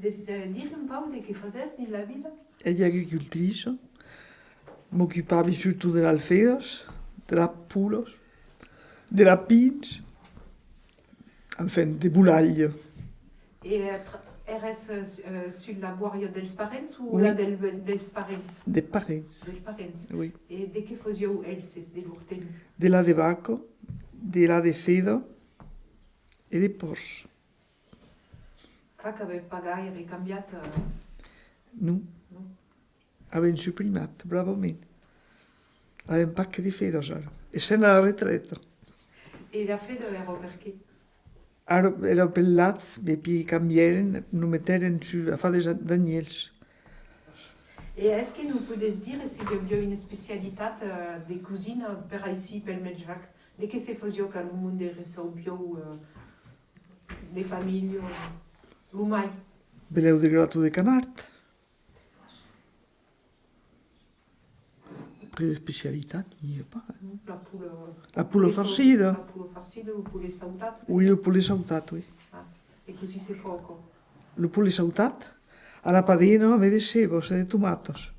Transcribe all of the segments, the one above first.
dire un po' di che fazes nella vita? Ella è agricoltrice, mi occupavo surtout de l'alfedos, de la pulos, de la pins, enfin, de bullaglio. E eres sulla boaria dels parents o Oui. la dels parents? Des parents, Dels parents. oui. E de che fazio elses de l'urten? De la de vaco, de la de fedo e de porc. Fa che aveva pagato e ricambiato. Nu, avem suprimat, bravament. Avem pacche di fedos ara. E se n'era retreta. E la fede era perché? Ara era bellats, me piedi cambieren, nu metteren su a fa des daniels. E est-ce que nous podes dire se vi avio una specialitat de cuisine per ici, per Meljac? De che se fazio che al mondo restau bio de famiglia? Lumai? Beleu de gratu de canart. Pre de specialitat, nie pa. La poule farcida. La poule farcida, il poulet sautat? Oui, le poulet sautat, oui. Ah, e così se fa ancora? Le poulet sautat, a la padina, me de cebos e de tomatos.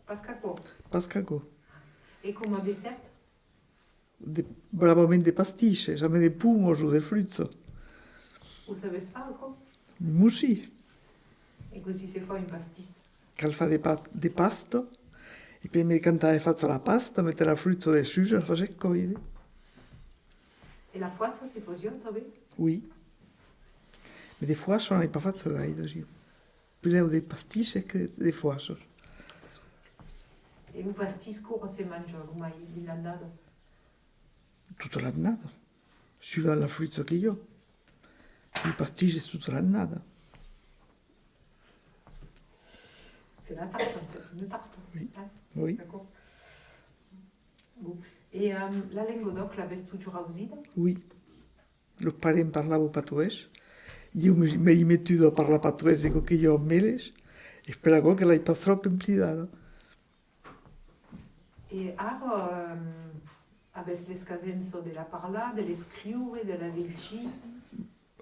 Pascacò? Pascagò. E come dessert? Bravament de pastisces, a me de pumos o de fruzzo. O sabes fa ancora? Musì, E così se fa un pastis? cal fa de pasto, e poi mi cantare faccia la pasta, mettere la fruzzo de suja, la face coide. E la foissa se fazio també? Oui. Mais des fois, j'en ai pas fait ça, io. Plus de pastisces que des foisses. E un pastis come se mangia ormai l'inandata? Tutta l'annata. Suivant la fruzzo che io. Il pasticce è tutta l'annata. C'est la tarte en fait, une tarte. Oui. Hein? Oui. D'accord. Bon. E la lingua doc l'avesse toujours ausida? Oui. Los parents parlavo patuès. Io mi rimettuto a parlare patuès, dico che io ho meles, e spero che l'hai pas troppo implidata. E ara avesse l'escasenza de la parla, de l'escriure, de la leggi?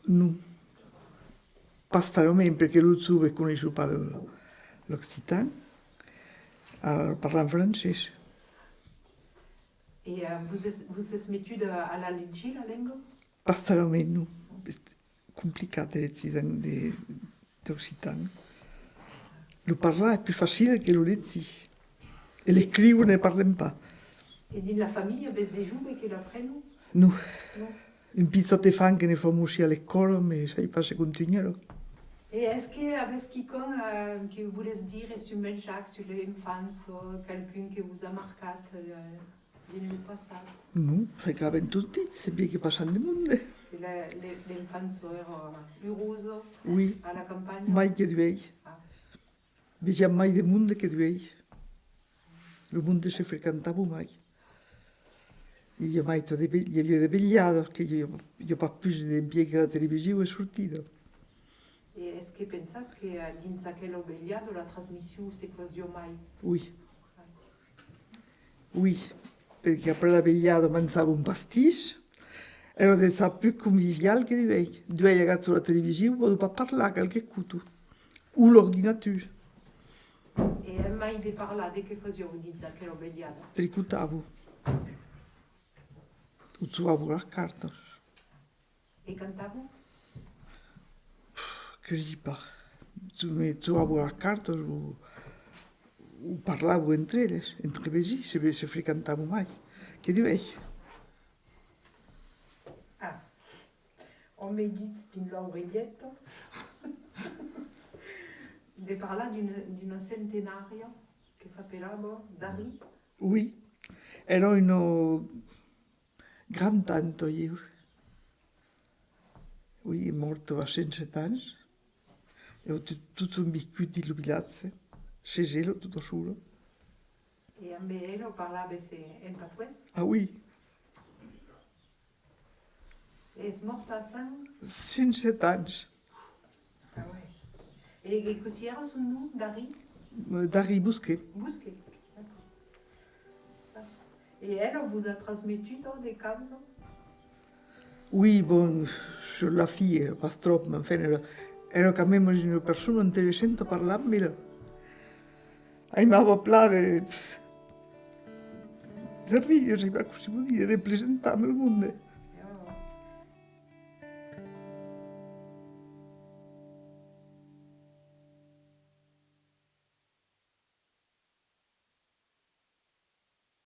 No. Passaromen, perché lo zuve conosce l'occitan, a parlare in francese. E vous es metude a la leggi la lingua? Passaromen, no. Complicato d'occitan. Lo parlare è più facile che lo leggi. E l'escrivere ne parliamo pas. E din la famiglia avesse dei giovani che l'apprendono? No. No. Un pizzotto de fan che ne famo uscire all'ecola, ma sai pas se continuerò. E est-ce que avesse quelqu'un che volesse dire su Meljac, sur l'infanzia, quelqu'un che vous a marcat nel passato? No, sai che avem tutti, se bien che passano di mondo. L'infanzia era heureuse Oui, alla campagna? mai che duei. Ah. Vediamo mai di mondo che duei. Il mondo si frequentava mai. Io mai gli avevo vegliato perché io pas più di impieghi la televisione è sortito. E est-ce que pensas che dins aquel obegliado la trasmissione si faceva mai? Oui. Oui, perché après la vegliata mangiavo un pasticcio. Ero del sa più conviviale che duei. Duei ragazzi sulla televisione, potevo pas parlare qualche cuto. O l'ordinatura. E mai di parlare di che facevo dins aquel obegliado? Tricutavo. Usavo la carta. E cantavo? Che si pa. Usavo la carta o parlavo entre elles, entre vesi, se frequentavo mai. Che duei. Ah. On me dit din l'oreglietto di parlare di una centenaria che s'appellava Dari. Oui. Ero uno gran tanto io. Oui, è morto a 107 anni. E ho tutto un bicchiere di lubilazze. Ceselo, tutto solo. E a me lo parlava in patuès. Ah oui, E è morta a 107 anni. Ah ouais. E così era sul nome Dari? Dari Busquet. Busquet. D'accord. E elle vous a trasmesso des causes? Oui, bon, je la fille, pas trop, mais enfin, Ero que a me una persona interessante a parlar-me-la. Ai m'ava pla de rir, si va così vuol dire, de presentar-me al mondo.